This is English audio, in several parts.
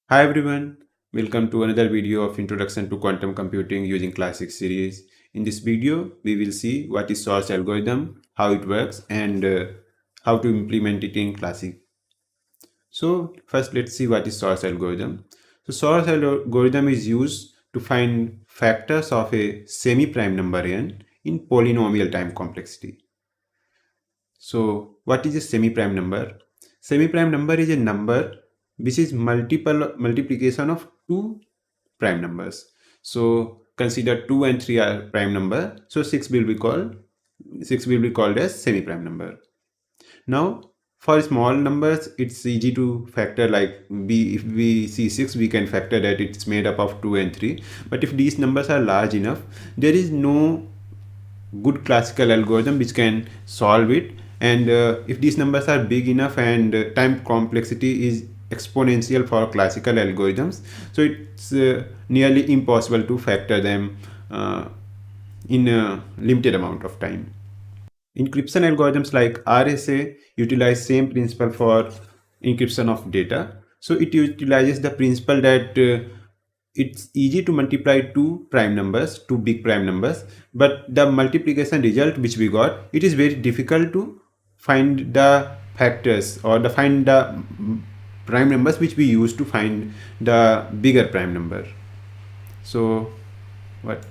Hi everyone, welcome to another video of Introduction to Quantum Computing using Classiq series. In this video, we will see what is Shor's algorithm, how it works, and how to implement it in Classiq. So first, let's see what is Shor's algorithm. So Shor's algorithm is used to find factors of a semi-prime number n in polynomial time complexity. So what is a semi-prime number? Semi-prime number is a number which is multiplication of two prime numbers. So consider 2 and 3 are prime number. So 6 will be called as semi-prime number. Now for small numbers, it's easy to factor, like if we see 6, we can factor that it's made up of 2 and 3. But if these numbers are large enough, there is no good classical algorithm which can solve it. And if these numbers are big enough and time complexity is exponential for classical algorithms, so it's nearly impossible to factor them in a limited amount of time. Encryption algorithms like RSA utilize same principle for encryption of data. So it utilizes the principle that it's easy to multiply two big prime numbers, but the multiplication result which we got, it is very difficult to find the factors or the find the prime numbers which we use to find the bigger prime number. So what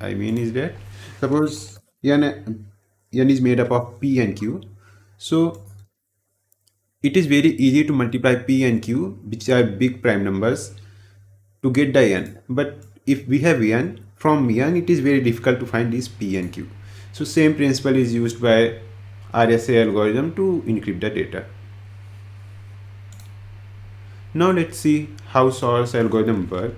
I mean is that, suppose n is made up of p and q. So it is very easy to multiply p and q, which are big prime numbers, to get the n. But if we have n, from n it is very difficult to find this p and q. So same principle is used by RSA algorithm to encrypt the data. Now let's see how Shor's algorithm works.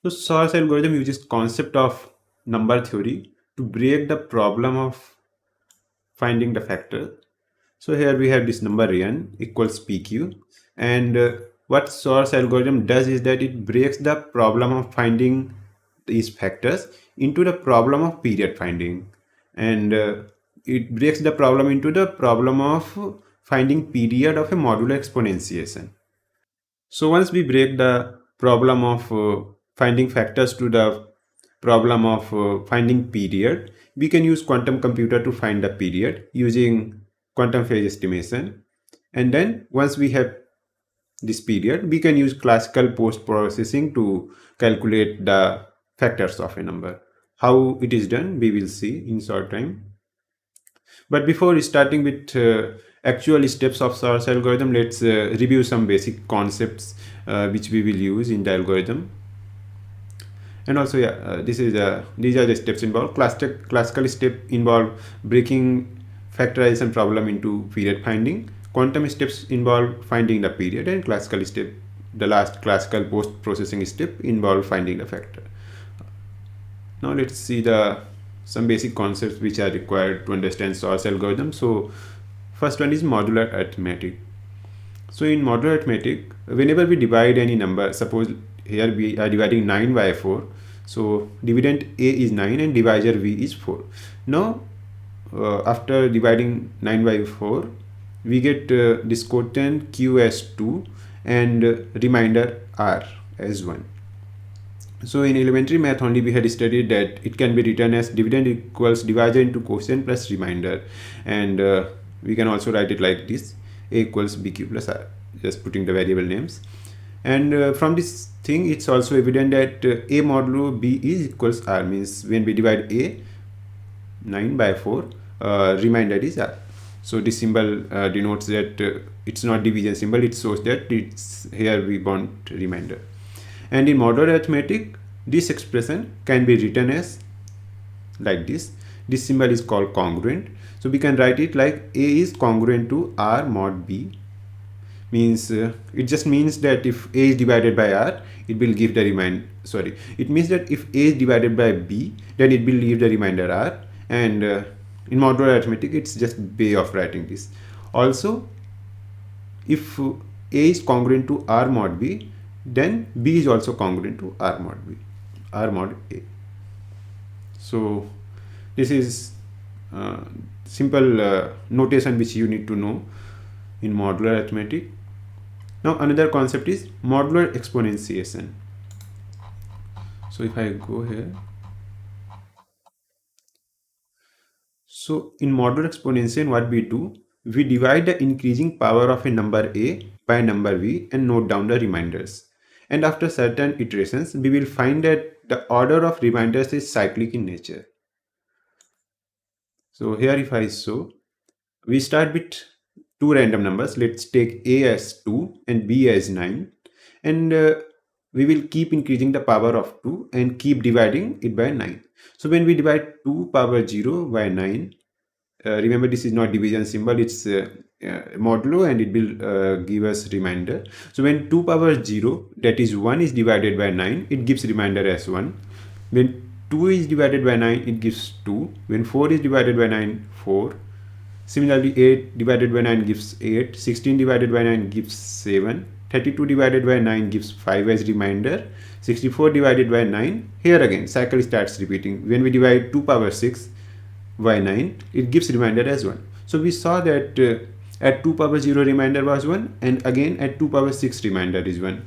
So Shor's algorithm uses concept of number theory to break the problem of finding the factor. So here we have this number n equals pq, and what Shor's algorithm does is that it breaks the problem of finding these factors into the problem of period finding, and it breaks the problem into the problem of finding period of a modular exponentiation. So once we break the problem of finding factors to the problem of finding period, we can use quantum computer to find the period using quantum phase estimation. And then once we have this period, we can use classical post processing to calculate the factors of a number. How it is done, we will see in short time. But before starting with actual steps of Shor's algorithm, let's review some basic concepts which we will use in the algorithm. And also, yeah, these are the steps involved. Classical step involve breaking factorization problem into period finding. Quantum steps involve finding the period, and classical step, the last classical post processing step, involve finding the factor. Now let's see the some basic concepts which are required to understand Shor's algorithm. So first one is modular arithmetic. So in modular arithmetic, whenever we divide any number, suppose here we are dividing 9 by 4. So dividend A is 9 and divisor V is 4. Now after dividing 9 by 4, we get this quotient Q as 2 and remainder R as 1. So in elementary math only we had studied that it can be written as dividend equals divisor into quotient plus remainder, and we can also write it like this: a equals bq plus r, just putting the variable names. And from this thing, it's also evident that a modulo b is equals r, means when we divide a 9 by 4, remainder is r. So this symbol denotes that it's not division symbol, it shows that it's here we want remainder. And in modular arithmetic, this expression can be written as like this. This symbol is called congruent. So we can write it like a is congruent to r mod b, means it just means that if a is divided by r, it will give the it means that if a is divided by b, then it will leave the remainder r. And in modular arithmetic, it's just way of writing this. Also, if a is congruent to r mod b, then b is also congruent to r mod b, r mod a. So this is uh, simple notation which you need to know in modular arithmetic. Now another concept is modular exponentiation. So if I go here, so in modular exponentiation, what we do, we divide the increasing power of a number a by number v and note down the reminders. And after certain iterations, we will find that the order of reminders is cyclic in nature. So here if I show, we start with two random numbers. Let's take a as 2 and b as 9. And we will keep increasing the power of 2 and keep dividing it by 9. So when we divide 2 power 0 by 9, remember this is not division symbol, it's modulo, and it will give us reminder. So when 2 power 0, that is 1, is divided by 9, it gives reminder as 1. When 2 is divided by 9, it gives 2. When 4 is divided by 9, 4. Similarly, 8 divided by 9 gives 8. 16 divided by 9 gives 7. 32 divided by 9 gives 5 as reminder. 64 divided by 9, here again cycle starts repeating. When we divide 2 power 6 by 9, it gives reminder as 1. So we saw that at 2 power 0 reminder was 1, and again at 2 power 6 reminder is 1.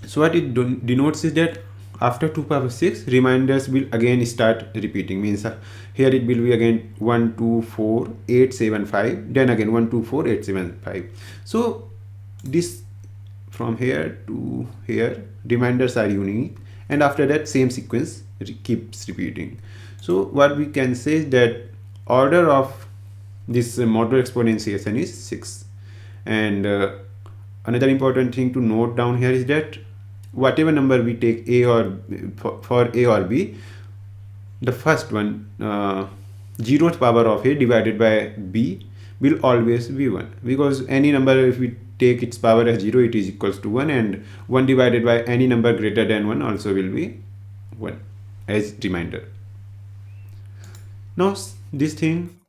So what it denotes is that after 2 power 6, reminders will again start repeating. Means here it will be again 1 2 4 8 7 5, then again 1 2 4 8 7 5. So this from here to here reminders are unique, and after that same sequence keeps repeating. So what we can say is that order of this modular exponentiation is 6. And another important thing to note down here is that whatever number we take a or for a or b, the first one, 0th power of a divided by b will always be 1, because any number, if we take its power as 0, it is equals to 1, and 1 divided by any number greater than 1 also will be 1 as reminder. Now this thing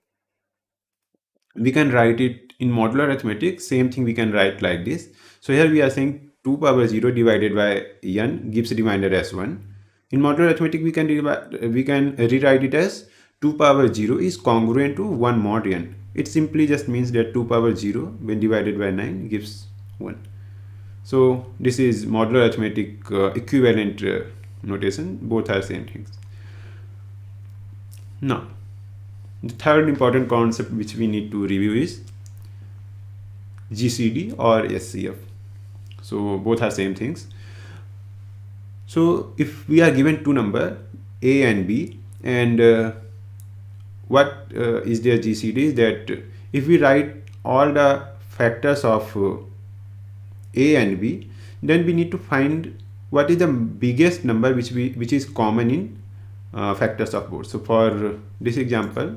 we can write it in modular arithmetic, same thing we can write like this. So here we are saying 2 power 0 divided by n gives reminder as 1. In modular arithmetic we can rewrite it as 2 power 0 is congruent to 1 mod n. It simply just means that 2 power 0 when divided by 9 gives 1. So this is modular arithmetic equivalent notation. Both are same things. Now the third important concept which we need to review is GCD or SCF. So both are same things. So if we are given two numbers A and B, and what is their GCD is that if we write all the factors of A and B, then we need to find what is the biggest number which is common in factors of both. So for this example,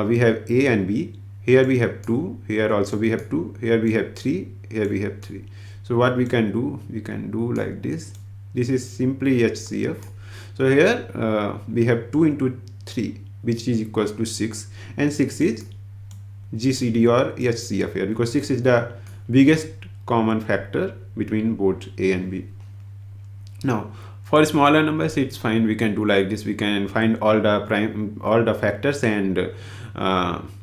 we have A and B. Here we have 2, here also we have 2, here we have 3, here we have 3. So what we can do like this. This is simply HCF. So here we have 2 into 3, which is equals to 6, and 6 is GCD or HCF here, because 6 is the biggest common factor between both A and B. Now for smaller numbers it's fine, we can do like this. We can find all the factors, and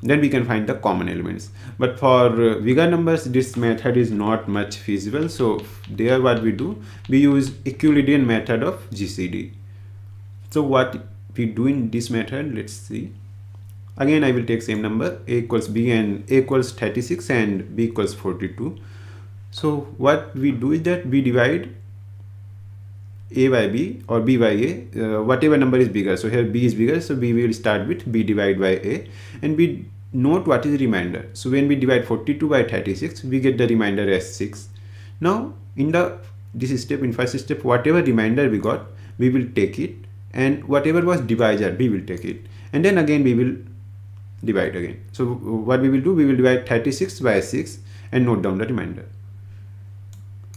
then we can find the common elements. But for bigger numbers this method is not much feasible. So there what we do, we use Euclidean method of GCD. So what we do in this method, let's see. Again I will take same number, A equals B, and A equals 36 and B equals 42. So what we do is that we divide A by B or B by A, whatever number is bigger. So here B is bigger, so we will start with B divided by A, and we note what is remainder. So when we divide 42 by 36, we get the remainder as 6. Now in this step, in first step, whatever remainder we got, we will take it, and whatever was divisor, we will take it, and then again we will divide again. So what we will do, we will divide 36 by 6 and note down the remainder.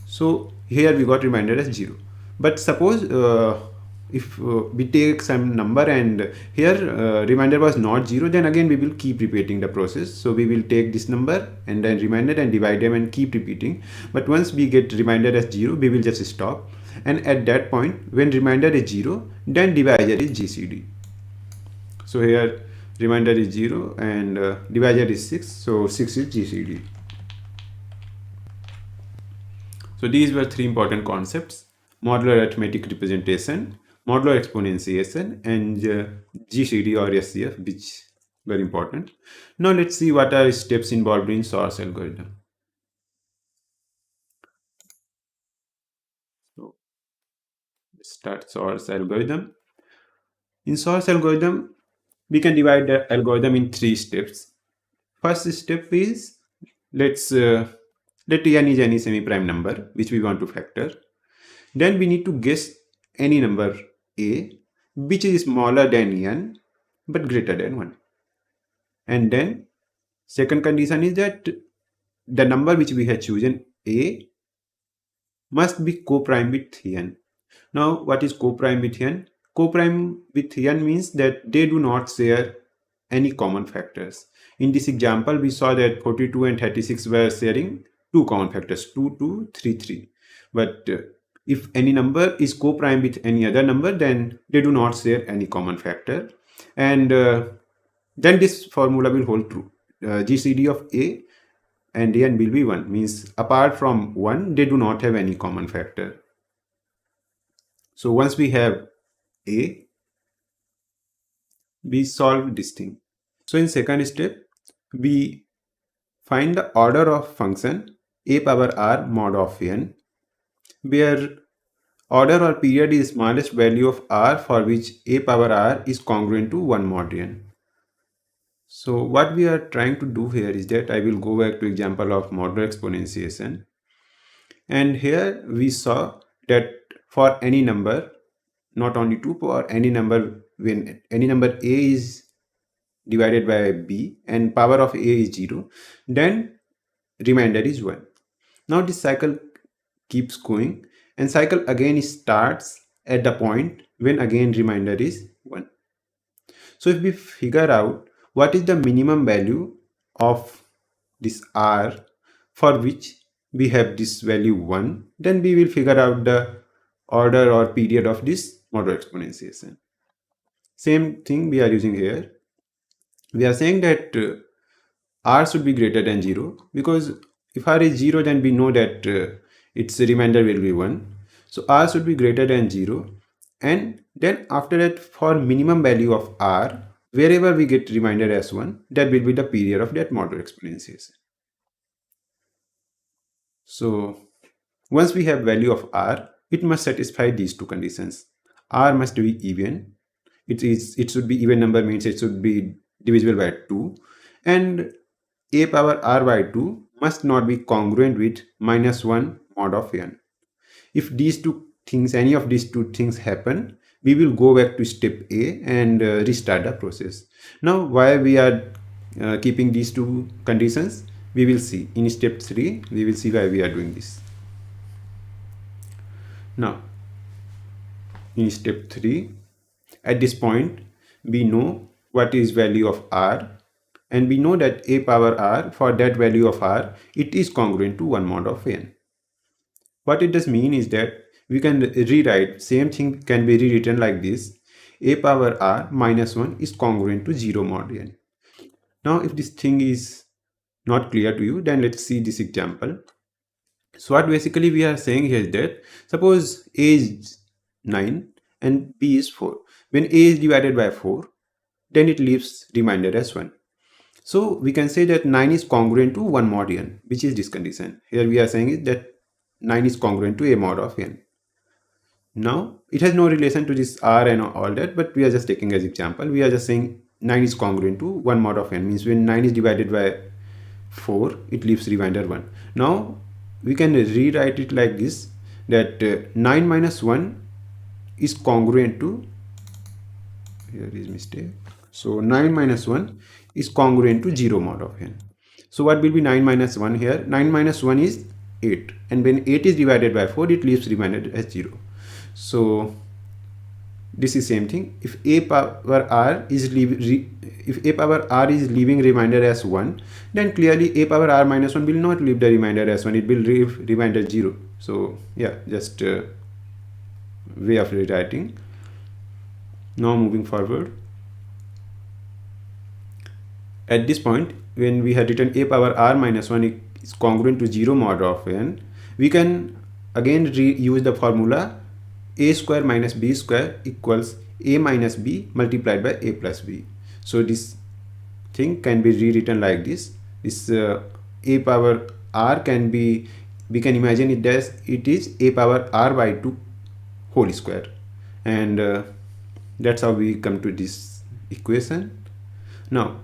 So here we got remainder as 0. But suppose if we take some number and here remainder was not 0, then again we will keep repeating the process. So we will take this number and then remainder and divide them and keep repeating. But once we get remainder as 0, we will just stop, and at that point when remainder is 0, then divisor is GCD. So here remainder is 0, and divisor is 6, so 6 is GCD. So these were three important concepts: modular arithmetic representation, modular exponentiation, and GCD or SCF, which were important. Now let's see what are steps involved in Shor's algorithm. So let's start Shor's algorithm. In Shor's algorithm, we can divide the algorithm in three steps. First step is, let's let n is any semi-prime number which we want to factor. Then we need to guess any number a which is smaller than n but greater than 1. And then second condition is that the number which we have chosen a must be co-prime with n. Now what is co-prime with n? Co-prime with n means that they do not share any common factors. In this example, we saw that 42 and 36 were sharing two common factors, 2, 2, 3, 3. But if any number is co-prime with any other number, then they do not share any common factor. And then this formula will hold true. GCD of A and n will be 1, means apart from 1, they do not have any common factor. So once we have A, we solve this thing. So in second step, we find the order of function a power r mod of n, where order or period is smallest value of r for which a power r is congruent to 1 mod n. So what we are trying to do here is that I will go back to example of modular exponentiation. And here we saw that for any number, not only 2, for any number, when any number a is divided by b and power of a is 0, then remainder is 1. Now this cycle keeps going, and cycle again starts at the point when again remainder is 1. So if we figure out what is the minimum value of this r for which we have this value 1, then we will figure out the order or period of this modular exponentiation. Same thing we are using here. We are saying that r should be greater than 0, because if r is 0, then we know that its remainder will be 1. So r should be greater than 0, and then after that, for minimum value of r, wherever we get remainder as 1, that will be the period of that modular exponentiation. So once we have value of r, it must satisfy these two conditions. R must be even. It should be even number, means it should be divisible by 2, and a power r by 2 must not be congruent with -1 mod of n. If these two things, any of these two things happen, we will go back to step A and restart the process. Now why we are keeping these two conditions, we will see in step 3. We will see why we are doing this. Now in step 3, at this point we know what is value of r, and we know that a power r, for that value of r, it is congruent to 1 mod of n. What it does mean is that we can rewrite, same thing can be rewritten like this: a power r minus 1 is congruent to 0 mod n. Now if this thing is not clear to you, then let's see this example. So what basically we are saying here is that, suppose a is 9 and b is 4. When a is divided by 4, then it leaves remainder as 1. So we can say that 9 is congruent to 1 mod n, which is this condition. Here we are saying is that 9 is congruent to a mod of n. Now it has no relation to this r and all that, but we are just taking as example. We are just saying 9 is congruent to 1 mod of n, means when 9 is divided by 4, it leaves remainder 1. Now we can rewrite it like this, that 9 minus 1 is congruent to, here is mistake, so 9 minus 1 is congruent to 0 mod of n. So what will be 9 minus 1 here? 9 minus 1 is 8, and when 8 is divided by 4, it leaves remainder as 0. So this is same thing. If a power r is leaving remainder as 1, then clearly a power r minus 1 will not leave the remainder as 1, it will leave remainder 0. So yeah, just way of rewriting. Now moving forward, At this point, when we had written a power r minus 1 is congruent to 0 mod of n, we can again use the formula a square minus b square equals a minus b multiplied by a plus b. So this thing can be rewritten like this. This a power r can be, we can imagine it as it is a power r by 2 whole square, and that's how we come to this equation. Now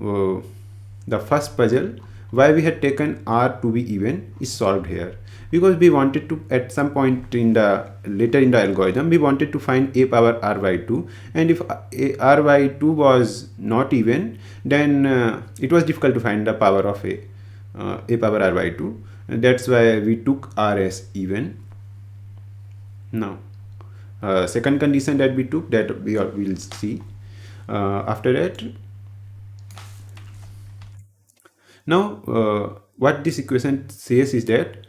uh, the first puzzle, why we had taken r to be even, is solved here, because we wanted to, at some point in the later in the algorithm, we wanted to find a power r by 2, and if r by 2 was not even, then it was difficult to find the power of a power r by 2, and that's why we took r as even. Now second condition that we took, that we will see after that. Now what this equation says is that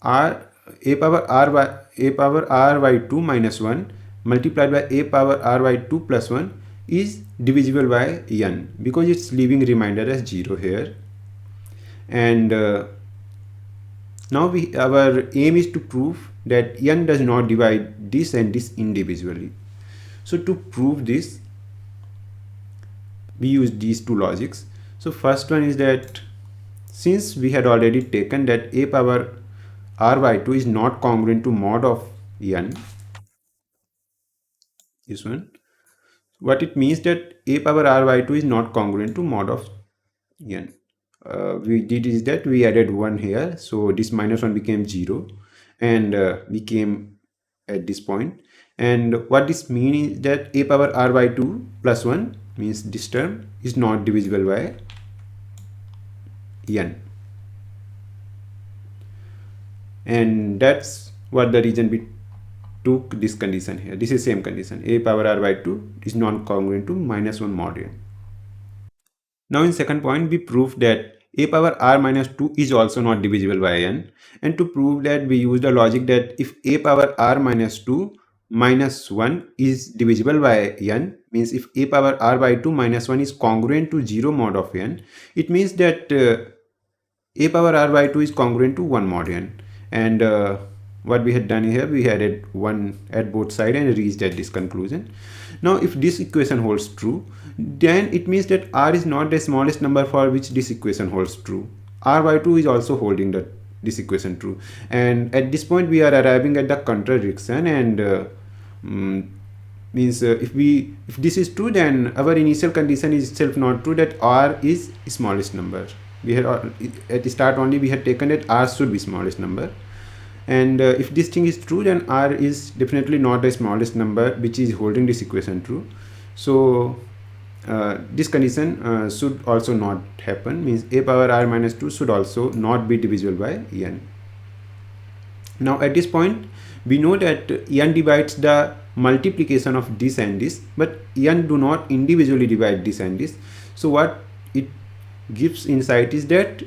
r a power r by a power r by 2 minus 1 multiplied by a power r by 2 plus 1 is divisible by n, because it's leaving remainder as 0 here. And now our aim is to prove that n does not divide this and this individually. So to prove this, we use these two logics. So first one is that since we had already taken that a power r by 2 is not congruent to mod of n, this one, what it means that a power r by 2 is not congruent to mod of n. We did is that we added 1 here, so this minus 1 became 0, and we came at this point. And what this means is that a power r by 2 plus 1 means this term is not divisible by n, and that's what the reason we took this condition here. This is same condition, a power r by 2 is non-congruent to minus 1 mod n. Now in second point, we proved that a power r minus 2 is also not divisible by n, and to prove that we use the logic that if a power r minus 2 minus 1 is divisible by n, means if a power r by 2 minus 1 is congruent to 0 mod of n, it means that a power r by 2 is congruent to 1 mod n. And what we had done here, we added 1 at both sides and reached at this conclusion. Now if this equation holds true, then it means that r is not the smallest number for which this equation holds true. R by 2 is also holding this equation true, and at this point we are arriving at the contradiction, and means if this is true, then our initial condition is itself not true, that r is smallest number. We had at the start only we had taken that r should be smallest number, and if this thing is true, then r is definitely not the smallest number which is holding this equation true. So this condition should also not happen, means a power r minus 2 should also not be divisible by n. Now at this point we know that n divides the multiplication of this and this, but n do not individually divide this and this. So what it gives insight is that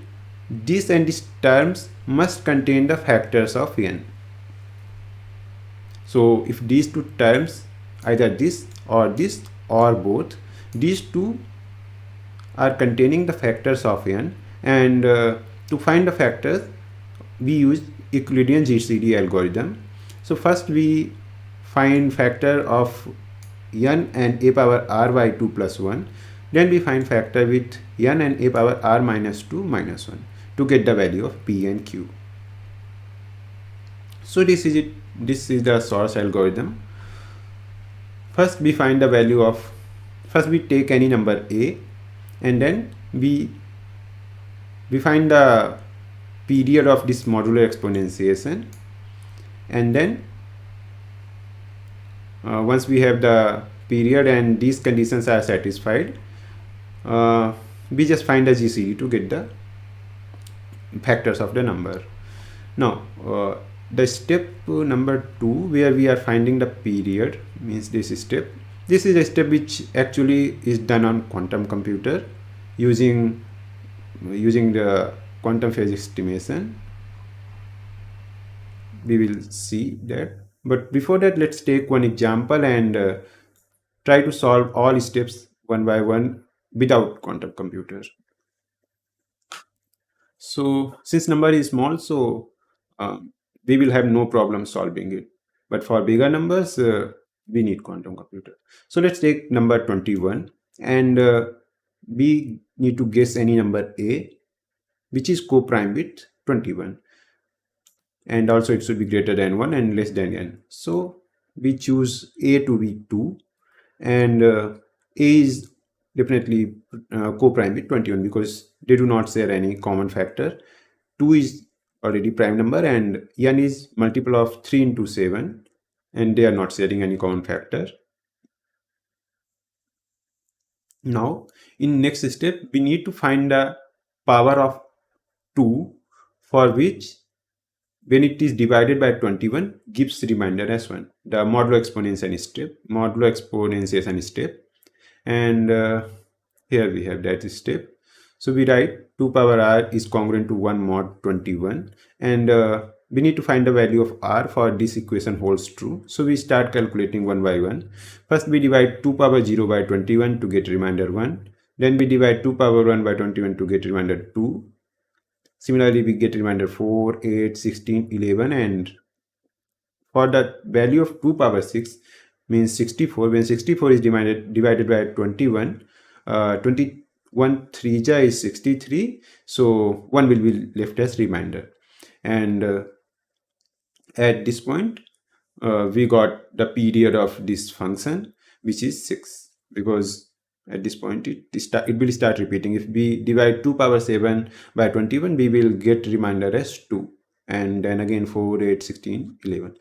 this and this terms must contain the factors of n. So if these two terms, either this or both, these two are containing the factors of n, and to find the factors we use Euclidean GCD algorithm. So first we find factor of n and a power r by 2 plus 1, then we find factor with n and a power r minus 2 minus 1 to get the value of p and q. So this is it. This is the source algorithm. First we find the value of, first we take any number a, and then we find the period of this modular exponentiation, and then once we have the period and these conditions are satisfied, we just find the GCD to get the factors of the number. Now the step number 2, where we are finding the period, means this step. This is a step which actually is done on quantum computer using the quantum phase estimation. We will see that, but before that let's take one example and try to solve all steps one by one without quantum computer. So since number is small, so we will have no problem solving it. But for bigger numbers, we need quantum computer. So let's take number 21, and we need to guess any number a, which is co-prime with 21. And also it should be greater than 1 and less than n. So we choose a to be 2, and a is definitely co-prime with 21 because they do not share any common factor. 2 is already prime number and n is multiple of 3 into 7, and they are not sharing any common factor. Now in next step we need to find the power of 2, for which when it is divided by 21 gives remainder as 1, the modulo exponentiation step. And here we have that step. So we write 2 power r is congruent to 1 mod 21, and we need to find the value of r for this equation holds true. So we start calculating one by one. First we divide 2 power 0 by 21 to get remainder 1. Then we divide 2 power 1 by 21 to get remainder 2. Similarly, we get remainder 4, 8, 16, 11, and for the value of 2 power 6 means 64. When 64 is divided by 21, 21 3 ja is 63, so 1 will be left as remainder. And at this point, we got the period of this function, which is 6, because at this point it will start repeating. If we divide 2 power 7 by 21, we will get remainder as 2, and then again 4, 8, 16, 11.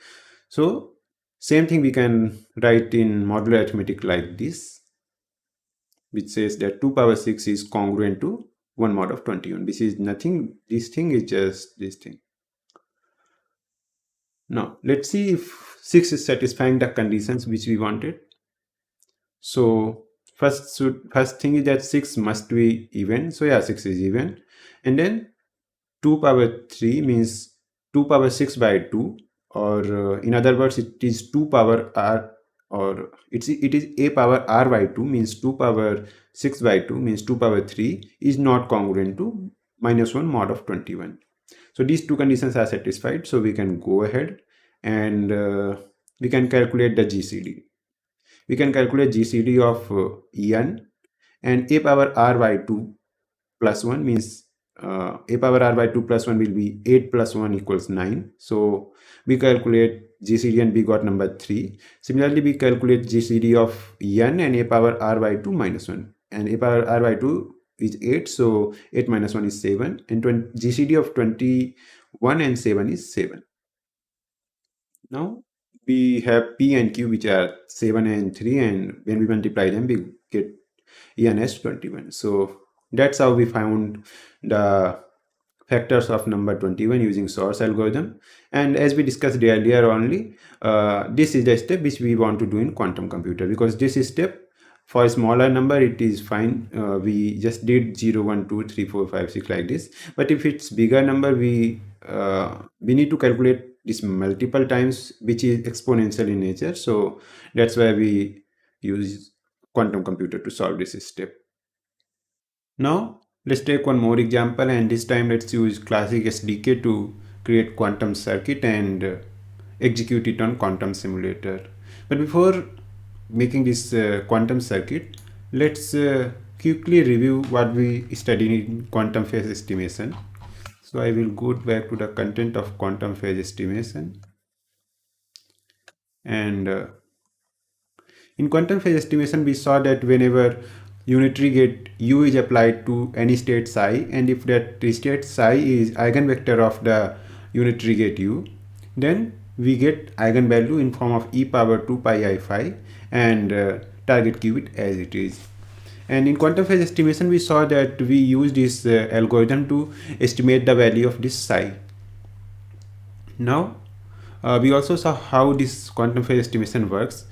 So same thing we can write in modular arithmetic like this, which says that 2 power 6 is congruent to 1 mod of 21. This is nothing, this thing is just this thing. Now let's see if 6 is satisfying the conditions which we wanted. So first thing is that 6 must be even. So yeah, 6 is even. And then 2 power 3 means 2 power 6 by 2, or in other words it is 2 power r, or it is a power r by 2 means 2 power 6 by 2 means 2 power 3 is not congruent to -1 mod of 21. So these two conditions are satisfied, so we can go ahead and we can calculate the GCD. We can calculate GCD of en, and a power r by 2 plus 1 means a power r by 2 plus 1 will be 8 plus 1 equals 9. So we calculate GCD and we got number 3. Similarly, we calculate GCD of n and a power r by 2 minus 1. And a power r by 2 is 8. So 8 minus 1 is 7. And GCD of 21 and 7 is 7. Now we have P and Q, which are 7 and 3. And when we multiply them, we get en as 21. So that's how we found the factors of number 21 using Shor's algorithm. And as we discussed earlier only, this is the step which we want to do in quantum computer, because this step for a smaller number it is fine. We just did 0, 1, 2, 3, 4, 5, 6 like this. But if it's bigger number, we need to calculate this multiple times, which is exponential in nature. So that's why we use quantum computer to solve this step. Now let's take one more example, and this time let's use Classiq SDK to create quantum circuit and execute it on quantum simulator. But before making this quantum circuit, let's quickly review what we studied in quantum phase estimation. So I will go back to the content of quantum phase estimation, and in quantum phase estimation we saw that whenever unitary gate u is applied to any state psi, and if that state psi is eigenvector of the unitary gate u, then we get eigenvalue in form of e power 2 pi I phi, and target qubit as it is. And in quantum phase estimation we saw that we use this algorithm to estimate the value of this psi. Now we also saw how this quantum phase estimation works.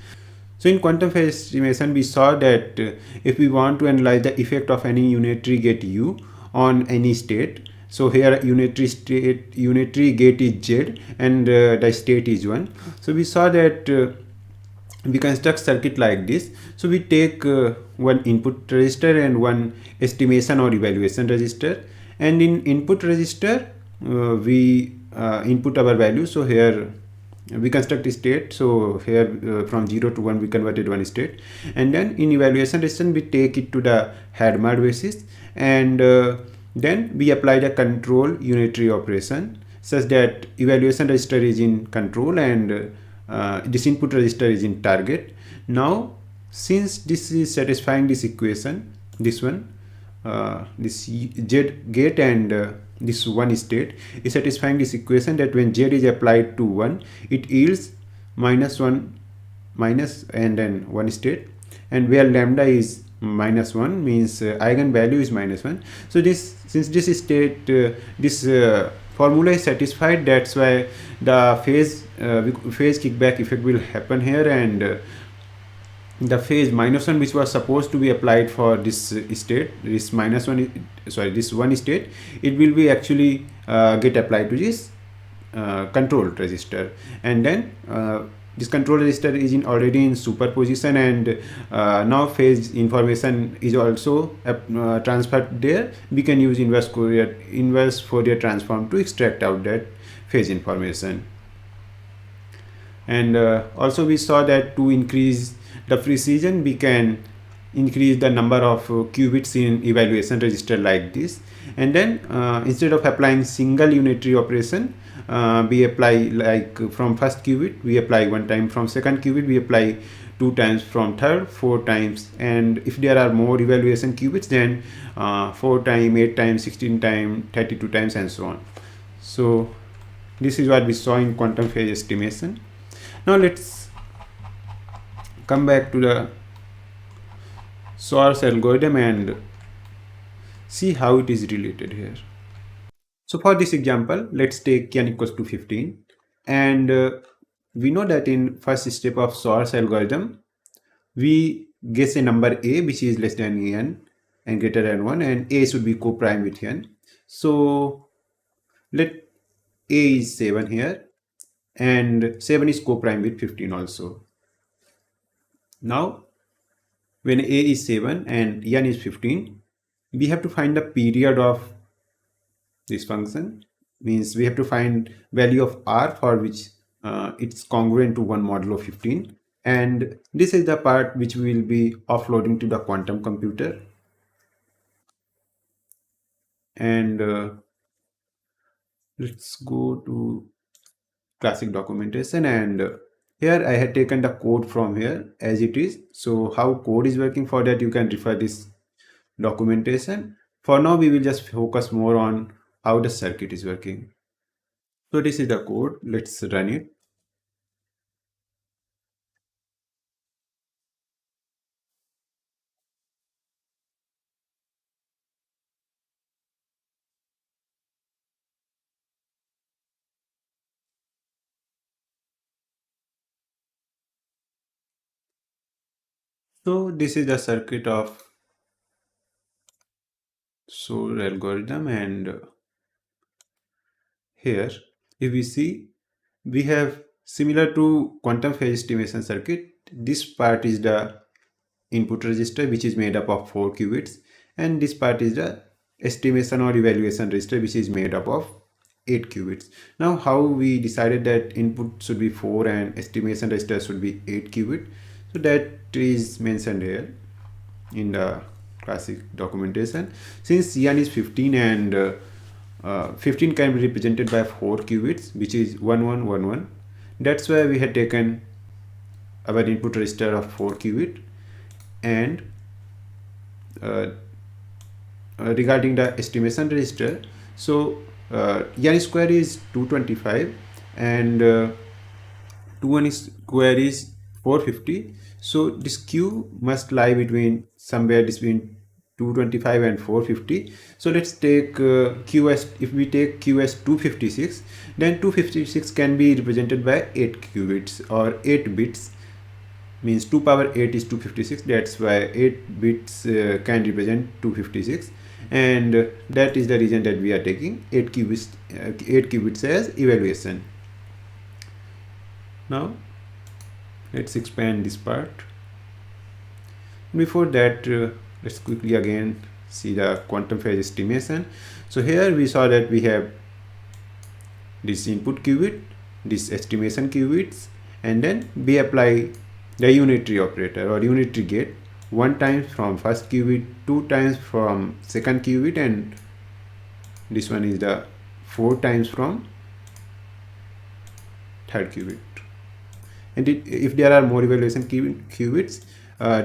So in quantum phase estimation we saw that if we want to analyze the effect of any unitary gate u on any state, so here unitary gate is z and the state is 1. So we saw that we construct circuit like this. So we take one input register and one estimation or evaluation register, and in input register we input our value. So here we construct a state. So here from 0 to 1 we converted one state, and then in evaluation register we take it to the head mode basis, and then we apply the control unitary operation such that evaluation register is in control and this input register is in target. Now since this is satisfying this equation, this one, this z gate and this one state is satisfying this equation, that when z is applied to 1 it yields -1 minus and then one state, and where lambda is -1 means eigenvalue is -1. So this, since this state this formula is satisfied, that's why the phase kickback effect will happen here, and the phase -1 which was supposed to be applied for this state, this -1, sorry, this one state, it will be actually get applied to this control register, and then this control register is already in superposition, and now phase information is also transferred there. We can use inverse Fourier transform to extract out that phase information. And also we saw that to increase the precision we can increase the number of qubits in evaluation register like this, and then instead of applying single unitary operation, we apply, like from first qubit we apply one time, from second qubit we apply 2 times, from third 4 times, and if there are more evaluation qubits then 4 times, 8 times, 16 times, 32 times, and so on. So this is what we saw in quantum phase estimation. Now let's come back to the Shor's algorithm and see how it is related here. So for this example, let's take n equals to 15, and we know that in first step of Shor's algorithm we guess a number a which is less than n and greater than 1, and a should be co-prime with n. So let a is 7 here, and 7 is co-prime with 15 also. Now when a is 7 and n is 15, we have to find the period of this function, means we have to find value of r for which it's congruent to 1 modulo 15, and this is the part which we will be offloading to the quantum computer. And let's go to Classiq documentation, and here I had taken the code from here as it is. So how code is working, for that you can refer this documentation. For now we will just focus more on how the circuit is working. So this is the code, let's run it. So this is the circuit of Shor algorithm, and here if we see, we have similar to quantum phase estimation circuit, this part is the input register which is made up of 4 qubits, and this part is the estimation or evaluation register which is made up of 8 qubits. Now how we decided that input should be 4 and estimation register should be 8 qubit, so that is mentioned here in the Classiq documentation. Since n is 15 and 15 can be represented by 4 qubits which is 1111, that's why we had taken our input register of 4 qubit, and regarding the estimation register, so n square is 225 and 2 square is 450, so this q must lie between somewhere between 225 and 450. So let's take q as, if we take q as 256, then 256 can be represented by 8 qubits or 8 bits, means 2 power 8 is 256, that's why 8 bits can represent 256, and that is the reason that we are taking 8 qubits as evaluation. Now Let's expand this part. Before that, let's quickly again see the quantum phase estimation. So here we saw that we have this input qubit, this estimation qubits, and then we apply the unitary operator or unitary gate, one time from first qubit, two times from second qubit, and this one is the four times from third qubit. And if there are more evaluation qubits,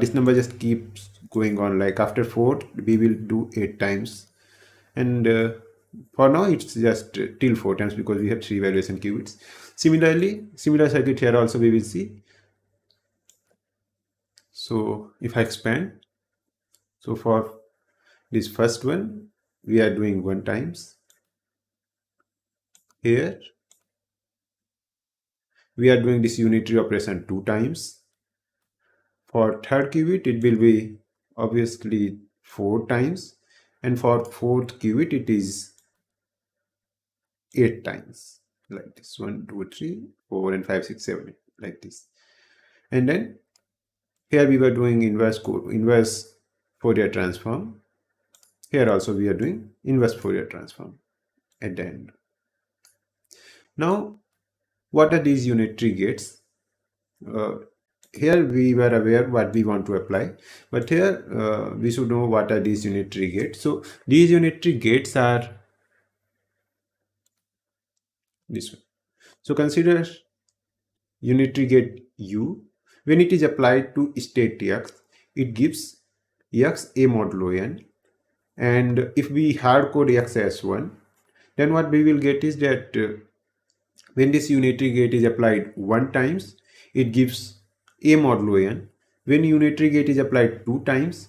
this number just keeps going on. Like after 4 we will do 8 times, and for now it's just till 4 times because we have 3 evaluation qubits. Similarly, similar circuit here also we will see. So if I expand, so for this first one we are doing 1 times. Here we are doing this unitary operation 2 times. For third qubit it will be obviously 4 times, and for fourth qubit it is 8 times, like this: 1 2 3 4 and 5 6 7, like this. And then here we were doing inverse Fourier transform. Here also we are doing inverse Fourier transform at the end. Now what are these unitary gates? Here we were aware what we want to apply, but here we should know what are these unitary gates. So these unitary gates are this one. So consider unitary gate U. When it is applied to state x, it gives x a modulo n, and if we hard code x as 1, then what we will get is that when this unitary gate is applied 1 times, it gives a modulo n. When unitary gate is applied 2 times,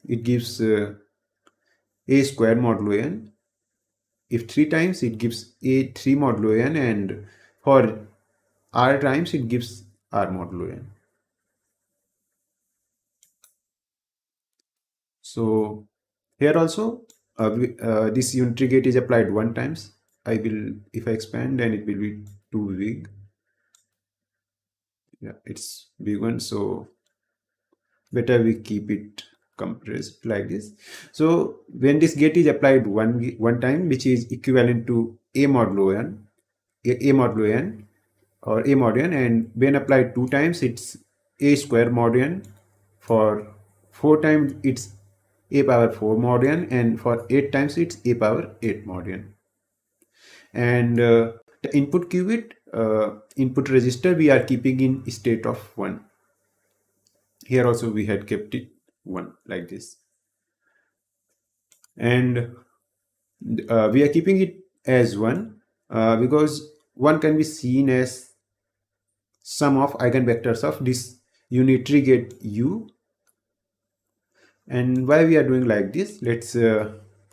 it gives a square modulo n. If 3 times, it gives a 3 modulo n, and for r times it gives r modulo n. So here also this unitary gate is applied 1 times. I will, if I expand, then it will be too big. Yeah, it's big one, so better we keep it compressed like this. So when this gate is applied one time, which is equivalent to a modulo n, a modulo n or a mod n, and when applied 2 times it's a square mod n. For 4 times it's a power 4 mod n, and for 8 times it's a power 8 mod n. And the input qubit, input register, we are keeping in state of 1. Here also we had kept it 1, like this. And we are keeping it as 1 because 1 can be seen as sum of eigenvectors of this unitary gate U. And why we are doing like this, let's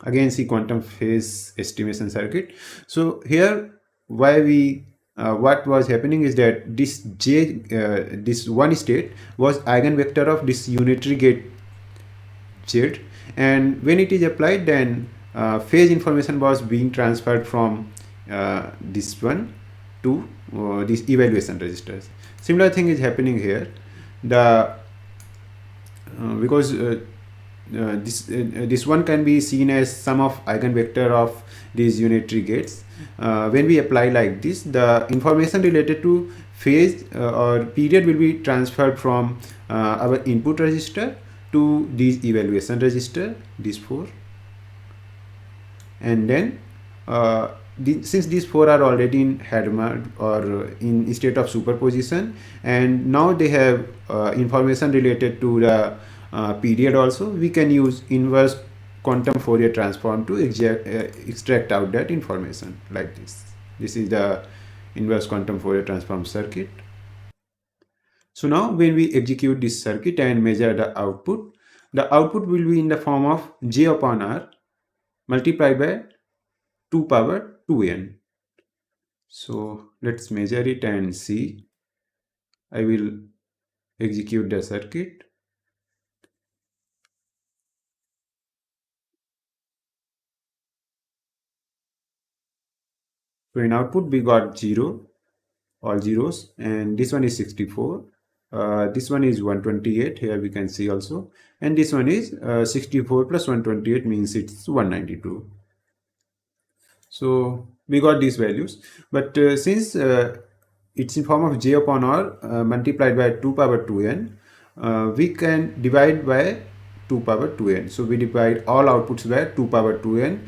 again see quantum phase estimation circuit. So here why we what was happening is that this this one state was eigenvector of this unitary gate Z, and when it is applied, then phase information was being transferred from this one to these evaluation registers. Similar thing is happening here. The because this one can be seen as sum of eigenvector of these unitary gates. When we apply like this, the information related to phase or period will be transferred from our input register to these evaluation register, these 4, and then since these 4 are already in Hadamard or in state of superposition, and now they have information related to the period also, we can use inverse quantum Fourier transform to extract out that information like this. This is the inverse quantum Fourier transform circuit. So now when we execute this circuit and measure the output will be in the form of j upon r multiplied by 2 power 2n. So let's measure it and see. I will execute the circuit. So in output we got 0, all zeros, and this one is 64. This one is 128, here we can see also, and this one is 64 plus 128 means it's 192. So we got these values, but since it's in form of j upon r multiplied by 2 power 2n, we can divide by 2 power 2n. So we divide all outputs by 2 power 2n.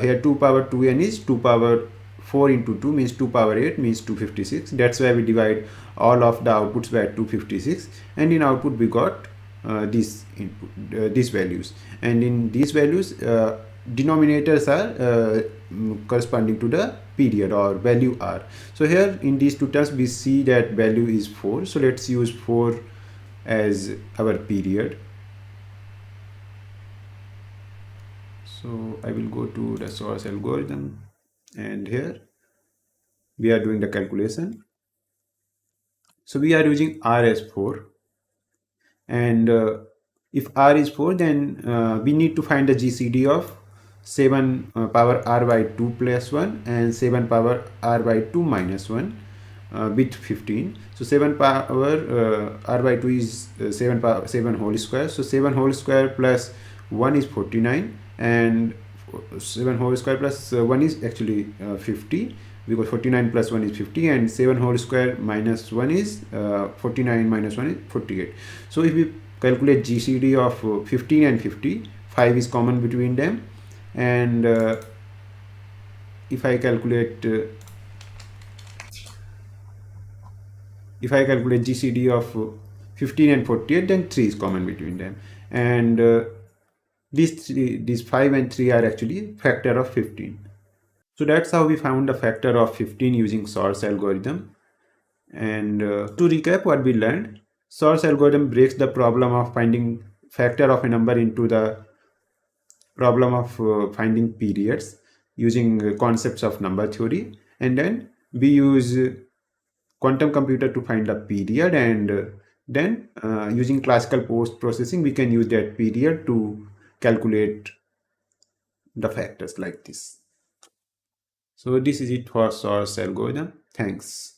Here 2 power 2n is 2 power 4 into 2 means 2 power 8 means 256. That's why we divide all of the outputs by 256, and in output we got these input these values, and in these values denominators are corresponding to the period or value r. So here in these two terms we see that value is 4, so let's use 4 as our period. So I will go to the source algorithm, and here we are doing the calculation. So we are using r as 4, and if r is 4, then we need to find the GCD of 7 power r by 2 plus 1 and 7 power r by 2 minus 1 with 15. So 7 power r by 2 is 7 whole square. So 7 whole square plus 1 is 49, and 7 whole square plus 1 is actually 50, because 49 plus 1 is 50, and 7 whole square minus 1 is 49 minus 1 is 48. So if we calculate GCD of 15 and 50, 5 is common between them, and if I calculate GCD of 15 and 48, then 3 is common between them, and these 5 and 3 are actually factor of 15. So that's how we found the factor of 15 using Shor's algorithm. And to recap what we learned, Shor's algorithm breaks the problem of finding factor of a number into the problem of finding periods using concepts of number theory, and then we use quantum computer to find the period, and then using classical post processing we can use that period to calculate the factors like this. So this is it for Shor's algorithm. Thanks.